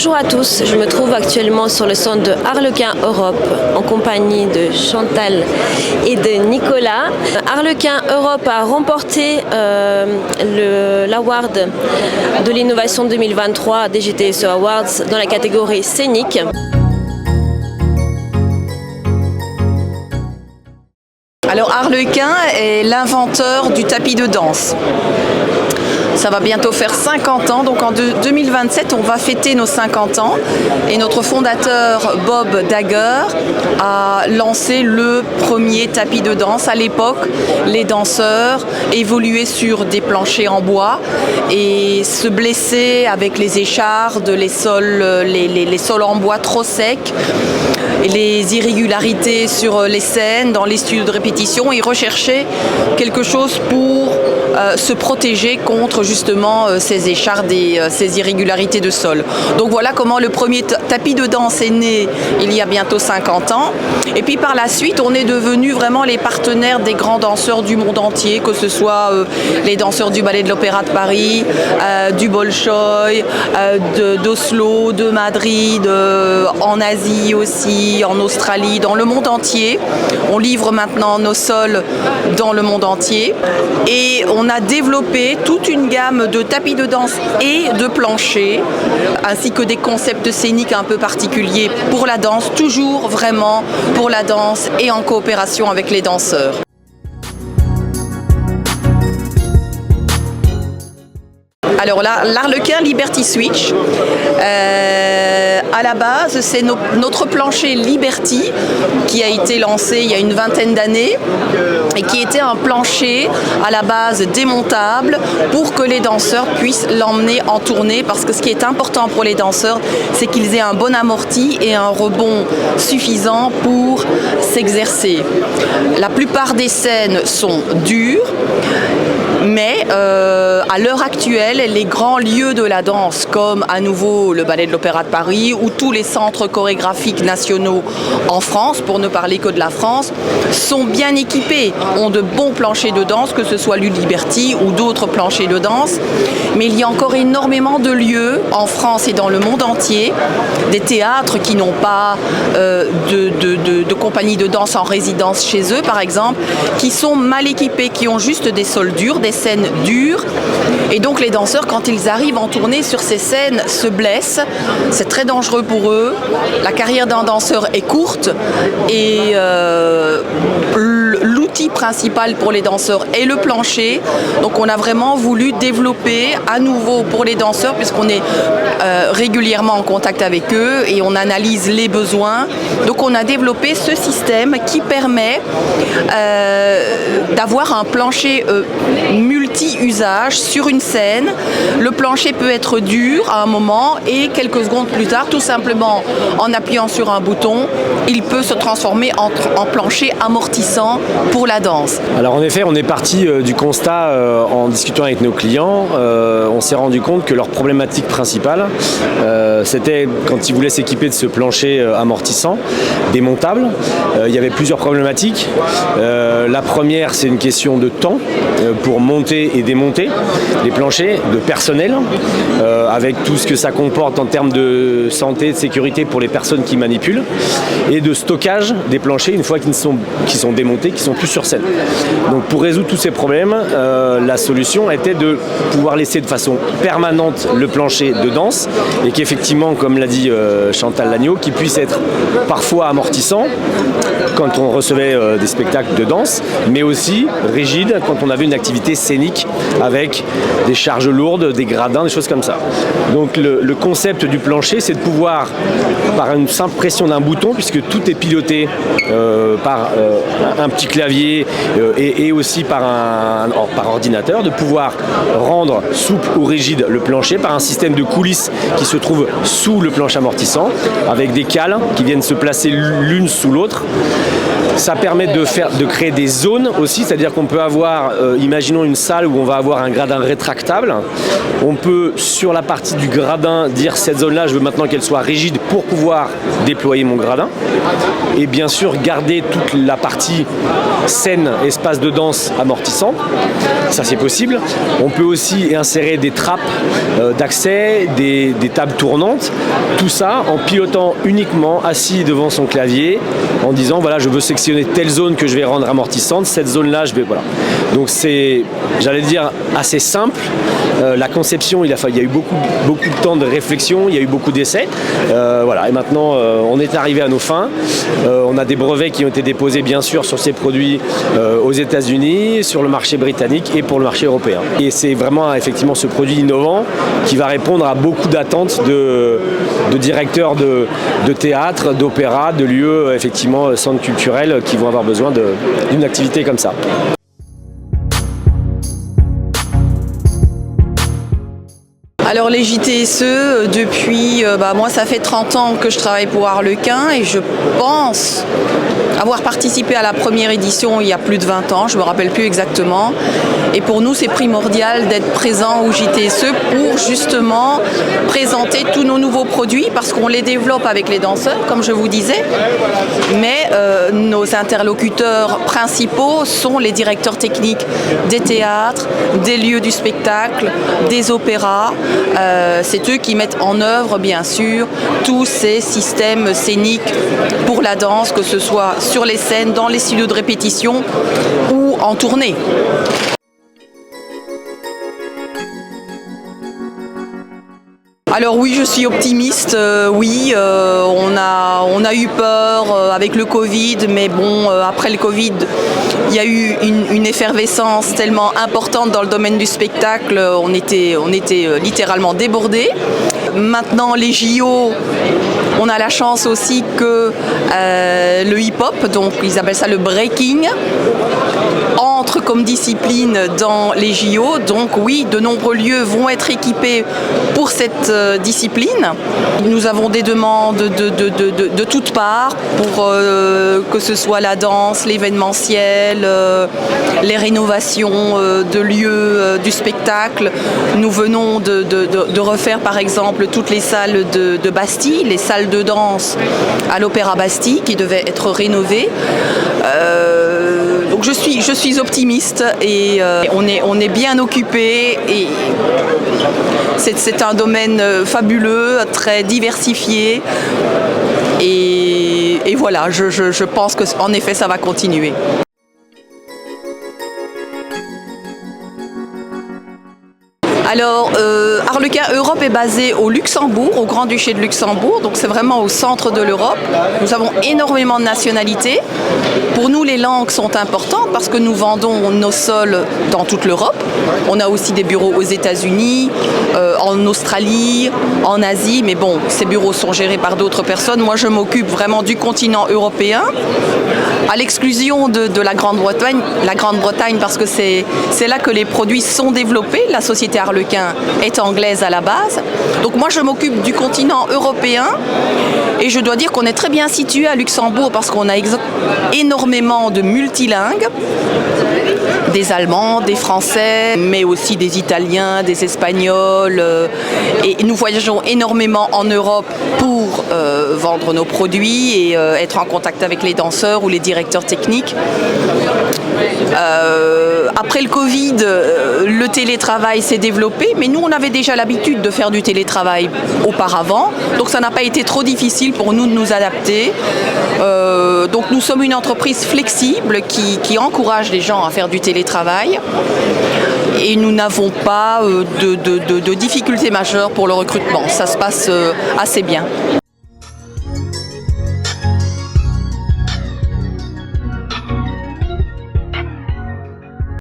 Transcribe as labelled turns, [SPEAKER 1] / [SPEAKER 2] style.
[SPEAKER 1] Bonjour à tous, je me trouve actuellement sur le stand de Harlequin Europe en compagnie de Chantal et de Nicolas. Harlequin Europe a remporté l'award de l'innovation 2023 DGTSE Awards dans la catégorie scénique.
[SPEAKER 2] Alors Harlequin est l'inventeur du tapis de danse. Ça va bientôt faire 50 ans, donc en 2027 on va fêter nos 50 ans et notre fondateur Bob Dagger a lancé le premier tapis de danse. À l'époque, les danseurs évoluaient sur des planchers en bois et se blessaient avec les échardes, les sols en bois trop secs, les irrégularités sur les scènes, dans les studios de répétition. Ils recherchaient quelque chose pour se protéger contre justement ces échardes et ces irrégularités de sol. Donc voilà comment le premier tapis de danse est né il y a bientôt 50 ans. Et puis par la suite, on est devenus vraiment les partenaires des grands danseurs du monde entier, que ce soit les danseurs du Ballet de l'Opéra de Paris, du Bolchoï, d'Oslo, de Madrid, en Asie aussi, en Australie, dans le monde entier. On livre maintenant nos sols dans le monde entier. Et on a développé toute une gamme de tapis de danse et de planchers, ainsi que des concepts scéniques un peu particuliers pour la danse, toujours vraiment pour la danse et en coopération avec les danseurs. Alors là, l'Harlequin Liberty Switch, à la base, c'est notre plancher Liberty qui a été lancé il y a une vingtaine d'années et qui était un plancher à la base démontable pour que les danseurs puissent l'emmener en tournée, parce que ce qui est important pour les danseurs, c'est qu'ils aient un bon amorti et un rebond suffisant pour s'exercer. La plupart des scènes sont dures, mais à l'heure actuelle, les grands lieux de la danse, comme à nouveau le Ballet de l'Opéra de Paris ou tous les centres chorégraphiques nationaux en France, pour ne parler que de la France, sont bien équipés, ont de bons planchers de danse, que ce soit l'U-Liberty ou d'autres planchers de danse. Mais il y a encore énormément de lieux en France et dans le monde entier, des théâtres qui n'ont pas de compagnie de danse en résidence chez eux, par exemple, qui sont mal équipés, qui ont juste des sols durs, des scènes dures. Et donc les danseurs, quand ils arrivent en tournée sur ces scènes, se blessent. C'est très dangereux pour eux. La carrière d'un danseur est courte et l'outil principal pour les danseurs est le plancher. Donc on a vraiment voulu développer à nouveau pour les danseurs, puisqu'on est régulièrement en contact avec eux et on analyse les besoins. Donc on a développé ce système qui permet d'avoir un plancher multi-usage sur une scène. Le plancher peut être dur à un moment et quelques secondes plus tard, tout simplement en appuyant sur un bouton, il peut se transformer en plancher amortissant pour la danse.
[SPEAKER 3] Alors en effet, on est parti du constat en discutant avec nos clients. On s'est rendu compte que leur problématique principale, c'était quand ils voulaient s'équiper de ce plancher amortissant, démontable. Il y avait plusieurs problématiques. La première, c'est une question de temps pour monter et démonter les planchers, de personnel, avec tout ce que ça comporte en termes de santé, de sécurité pour les personnes qui manipulent, et de stockage des planchers une fois qu'ils sont démontés, qui sont plus sur scène. Donc pour résoudre tous ces problèmes, la solution était de pouvoir laisser de façon permanente le plancher de danse, et qu'effectivement, comme l'a dit Chantal Lagneau, qu'il puisse être parfois amortissant quand on recevait des spectacles de danse, mais aussi rigide quand on avait une activité scénique avec des charges lourdes, des gradins, des choses comme ça. Donc le concept du plancher, c'est de pouvoir, par une simple pression d'un bouton, puisque tout est piloté par un petit clavier et aussi par ordinateur, de pouvoir rendre souple ou rigide le plancher par un système de coulisses qui se trouve sous le plancher amortissant, avec des cales qui viennent se placer l'une sous l'autre. Ça permet de créer des zones aussi, c'est-à-dire qu'on peut avoir, imaginons une salle où on va avoir un gradin rétractable. On peut, sur la partie du gradin, dire cette zone-là, je veux maintenant qu'elle soit rigide pour pouvoir déployer mon gradin. Et bien sûr, garder toute la partie scène, espace de danse amortissant. Ça, c'est possible. On peut aussi insérer des trappes d'accès, des tables tournantes. Tout ça en pilotant uniquement assis devant son clavier, en disant voilà, je veux sectionner telle zone que je vais rendre amortissante, cette zone-là, je vais voilà. Donc c'est, j'allais dire, assez simple. La conception, il y a eu beaucoup de temps de réflexion, il y a eu beaucoup d'essais. Voilà. Et maintenant, on est arrivé à nos fins. On a des brevets qui ont été déposés, bien sûr, sur ces produits aux États-Unis, sur le marché britannique et pour le marché européen. Et c'est vraiment effectivement ce produit innovant qui va répondre à beaucoup d'attentes de directeurs de théâtre, d'opéra, de lieux, effectivement, centres culturels qui vont avoir besoin d'une activité comme ça.
[SPEAKER 2] Alors les JTSE, depuis, moi ça fait 30 ans que je travaille pour Arlequin et je pense avoir participé à la première édition il y a plus de 20 ans, je ne me rappelle plus exactement. Et pour nous c'est primordial d'être présent au JTSE pour justement présenter tous nos nouveaux produits parce qu'on les développe avec les danseurs, comme je vous disais. Mais nos interlocuteurs principaux sont les directeurs techniques des théâtres, des lieux du spectacle, des opéras. C'est eux qui mettent en œuvre, bien sûr, tous ces systèmes scéniques pour la danse, que ce soit sur les scènes, dans les studios de répétition ou en tournée. Alors oui, je suis optimiste. Oui, on a eu peur avec le Covid, mais bon, après le Covid, il y a eu une effervescence tellement importante dans le domaine du spectacle. On était littéralement débordés. Maintenant, les JO, on a la chance aussi que le hip-hop, donc ils appellent ça le breaking, entre comme discipline dans les JO. Donc oui, de nombreux lieux vont être équipés pour cette discipline. Nous avons des demandes de toutes parts pour que ce soit la danse, l'événementiel, les rénovations de lieux du spectacle. Nous venons de refaire par exemple toutes les salles de Bastille, les salles de danse à l'Opéra Bastille qui devaient être rénovées. Donc je suis optimiste et on est bien occupé et c'est un domaine fabuleux, très diversifié et voilà, je pense qu'en effet ça va continuer. Alors, Arlequin Europe est basé au Luxembourg, au Grand-Duché de Luxembourg, donc c'est vraiment au centre de l'Europe. Nous avons énormément de nationalités. Pour nous, les langues sont importantes parce que nous vendons nos sols dans toute l'Europe. On a aussi des bureaux aux États-Unis, en Australie, en Asie, mais bon, ces bureaux sont gérés par d'autres personnes. Moi, je m'occupe vraiment du continent européen, à l'exclusion de la Grande-Bretagne parce que c'est là que les produits sont développés. La société Arlequin est anglaise à la base. Donc moi je m'occupe du continent européen et je dois dire qu'on est très bien situé à Luxembourg parce qu'on a énormément de multilingues, des Allemands, des Français, mais aussi des Italiens, des Espagnols. Et nous voyageons énormément en Europe pour vendre nos produits et être en contact avec les danseurs ou les directeurs techniques. Après le Covid, le télétravail s'est développé, mais nous on avait déjà l'habitude de faire du télétravail auparavant, donc ça n'a pas été trop difficile pour nous de nous adapter. Donc nous sommes une entreprise flexible qui encourage les gens à faire du télétravail et nous n'avons pas de difficultés majeures pour le recrutement, ça se passe assez bien.